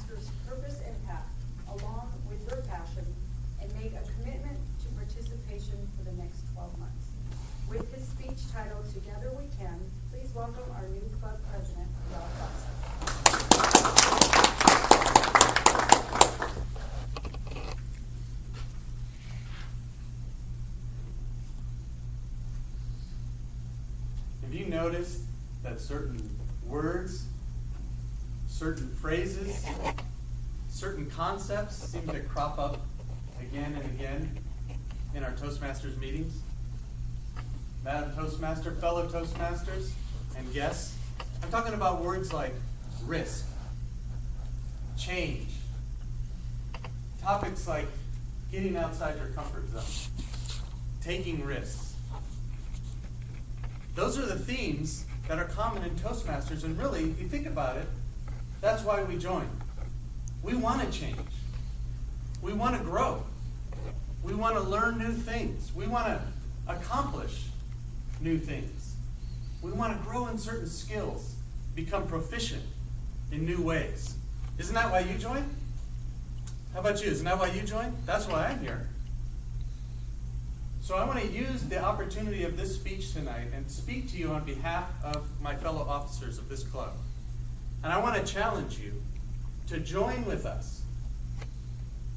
Toastmasters' purpose and path, along with your passion, and make a commitment to participation for the next 12 months. With his speech titled Together We Can, please welcome our new club president, Ralph Foster. Have you noticed that certain words, certain phrases, certain concepts seem to crop up again and again in our Toastmasters meetings? Madam Toastmaster, fellow Toastmasters, and guests, I'm talking about words like risk, change, topics like getting outside your comfort zone, taking risks. Those are the themes that are common in Toastmasters, and really, if you think about it, that's why we join. We want to change. We want to grow. We want to learn new things. We want to accomplish new things. We want to grow in certain skills, become proficient in new ways. Isn't that why you join? How about you? Isn't that why you join? That's why I'm here. So I want to use the opportunity of this speech tonight and speak to you on behalf of my fellow officers of this club. And I want to challenge you to join with us.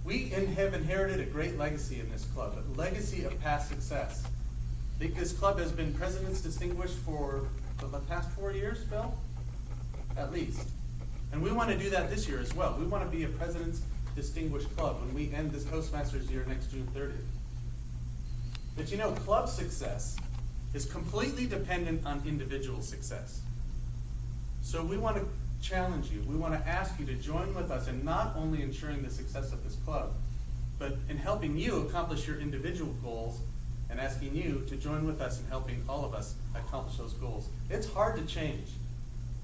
We have inherited a great legacy in this club, a legacy of past success. I think this club has been President's Distinguished for the past 4 years, Bill? At least. And we want to do that this year as well. We want to be a President's Distinguished Club when we end this Toastmasters year next June 30th. But you know, club success is completely dependent on individual success. So we want to challenge you. We want to ask you to join with us in not only ensuring the success of this club, but in helping you accomplish your individual goals and asking you to join with us in helping all of us accomplish those goals. It's hard to change.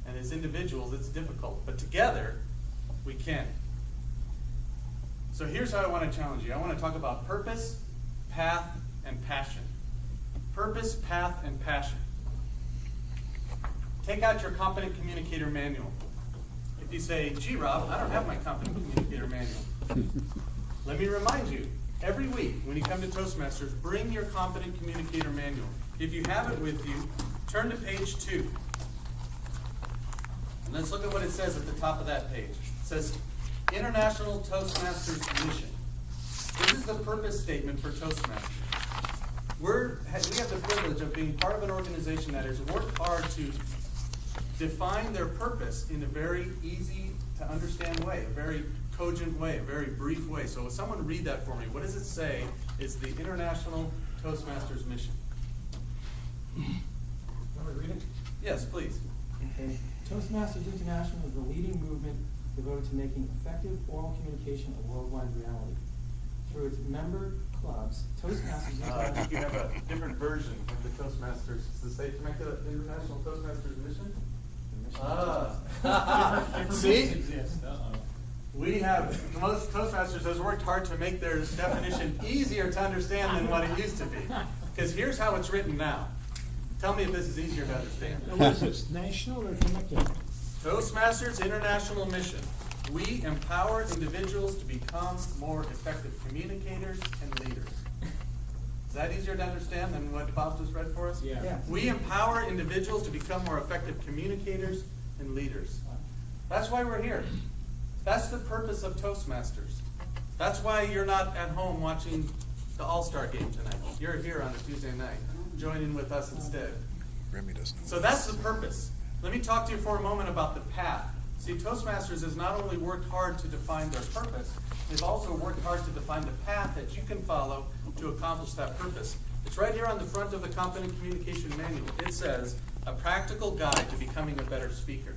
And as individuals, it's difficult. But together, we can. So here's how I want to challenge you. I want to talk about purpose, path, and passion. Purpose, path, and passion. Take out your Competent Communicator Manual. If you say, gee, Rob, I don't have my Competent Communicator Manual. Let me remind you, every week when you come to Toastmasters, bring your Competent Communicator Manual. If you have it with you, turn to page 2. And let's look at what it says at the top of that page. It says, International Toastmasters Mission. This is the purpose statement for Toastmasters. We have the privilege of being part of an organization that has worked hard to define their purpose in a very easy to understand way, a very cogent way, a very brief way. So if someone read that for me, what does it say is the International Toastmasters Mission? Want me to read it? Yes, please. Okay. Toastmasters International is the leading movement devoted to making effective oral communication a worldwide reality. Through its member clubs, Toastmasters I think International... you have a different version of the Toastmasters. Does it say connect to the International Toastmasters Mission? See? We have, most Toastmasters has worked hard to make their definition easier to understand than what it used to be. Because here's how it's written now. Tell me if this is easier to understand. What is this, national or connected? Toastmasters International Mission. We empower individuals to become more effective communicators and leaders. Is that easier to understand than what Bob just read for us? Yeah. Yeah. We empower individuals to become more effective communicators and leaders. That's why we're here. That's the purpose of Toastmasters. That's why you're not at home watching the All-Star game tonight. You're here on a Tuesday night, joining with us instead. Remy doesn't know. So that's the purpose. Let me talk to you for a moment about the path. See, Toastmasters has not only worked hard to define their purpose, they've also worked hard to define the path that you can follow to accomplish that purpose. It's right here on the front of the Competent Communication Manual. It says, a practical guide to becoming a better speaker.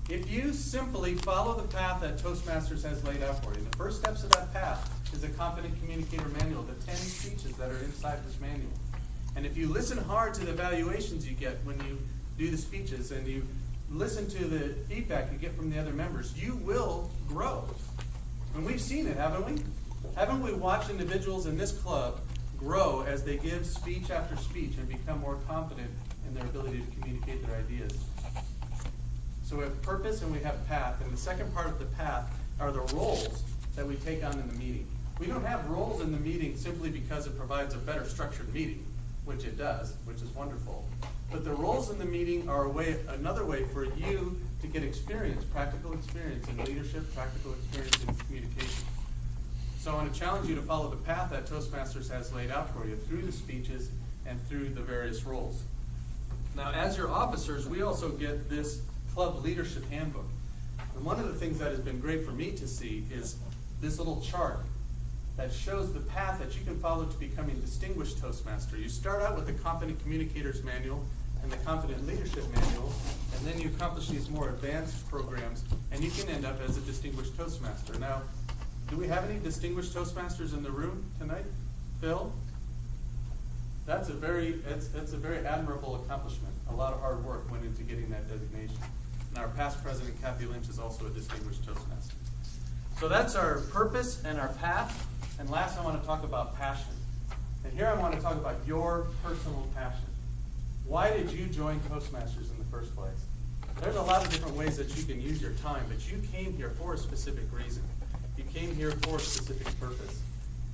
If you simply follow the path that Toastmasters has laid out for you, the first steps of that path is the Competent Communicator Manual, the 10 speeches that are inside this manual. And if you listen hard to the evaluations you get when you do the speeches and you listen to the feedback you get from the other members, you will grow. And we've seen it, haven't we? Haven't we watched individuals in this club grow as they give speech after speech and become more confident in their ability to communicate their ideas? So we have purpose and we have path, and the second part of the path are the roles that we take on in the meeting. We don't have roles in the meeting simply because it provides a better structured meeting, which it does, which is wonderful. But the roles in the meeting are another way for you to get experience, practical experience in leadership, practical experience in communication. So I want to challenge you to follow the path that Toastmasters has laid out for you through the speeches and through the various roles. Now, as your officers, we also get this club leadership handbook. And one of the things that has been great for me to see is this little chart that shows the path that you can follow to becoming distinguished Toastmaster. You start out with the Confident Communicators Manual and the Confident Leadership Manual, and then you accomplish these more advanced programs, and you can end up as a distinguished Toastmaster. Now, do we have any distinguished Toastmasters in the room tonight? Phil? That's a very admirable accomplishment. A lot of hard work went into getting that designation. And our past president, Kathy Lynch, is also a distinguished Toastmaster. So that's our purpose and our path. And last, I want to talk about passion. And here I want to talk about your personal passion. Why did you join Toastmasters in the first place? There's a lot of different ways that you can use your time, but you came here for a specific reason. You came here for a specific purpose,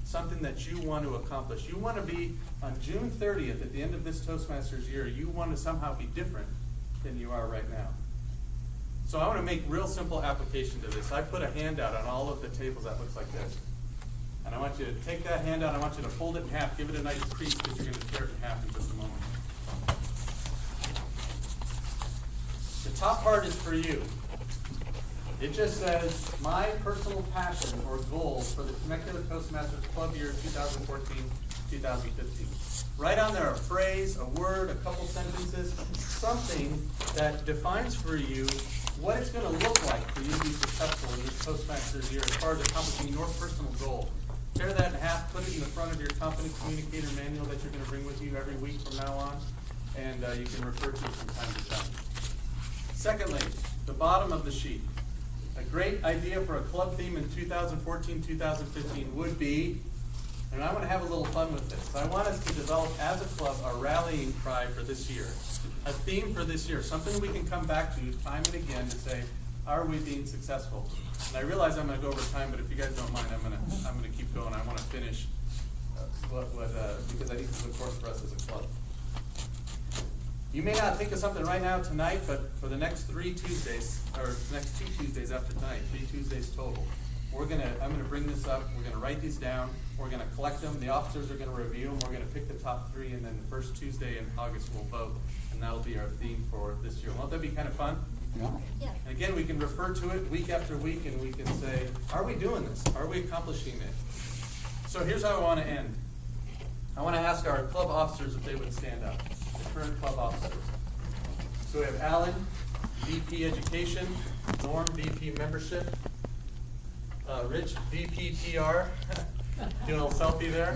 something that you want to accomplish. You want to be, on June 30th, at the end of this Toastmasters year, you want to somehow be different than you are right now. So I want to make real simple application to this. I put a handout on all of the tables that looks like this. And I want you to take that handout, I want you to fold it in half, give it a nice crease, because you're going to tear it in half in just a moment. The top part is for you. It just says, my personal passion or goals for the Temecula Toastmasters Club year 2014-2015. Write on there a phrase, a word, a couple sentences, something that defines for you what it's going to look like for you to be successful in this Toastmasters year as far as accomplishing your personal goal. Tear that in half, put it in the front of your Confident Communicator Manual that you're going to bring with you every week from now on, and you can refer to it from time to time. Secondly, the bottom of the sheet. A great idea for a club theme in 2014-2015 would be, and I want to have a little fun with this. I want us to develop as a club a rallying cry for this year, a theme for this year, something we can come back to time and again to say, are we being successful? And I realize I'm going to go over time, but if you guys don't mind, I'm going to keep going. I want to finish because I think this is important for us as a club. You may not think of something right now tonight, but for the next 3 Tuesdays, or the next 2 Tuesdays after tonight, 3 Tuesdays total, I'm going to bring this up. We're going to write these down. We're going to collect them. The officers are going to review them. We're going to pick the top 3, and then the first Tuesday in August we'll vote, and that'll be our theme for this year. Won't that be kind of fun? Yeah. And again, we can refer to it week after week, and we can say, are we doing this? Are we accomplishing it? So here's how I want to end. I want to ask our club officers if they would stand up, the current club officers. So we have Alan, VP Education, Norm, VP Membership, Rich, VP PR, doing a little selfie there.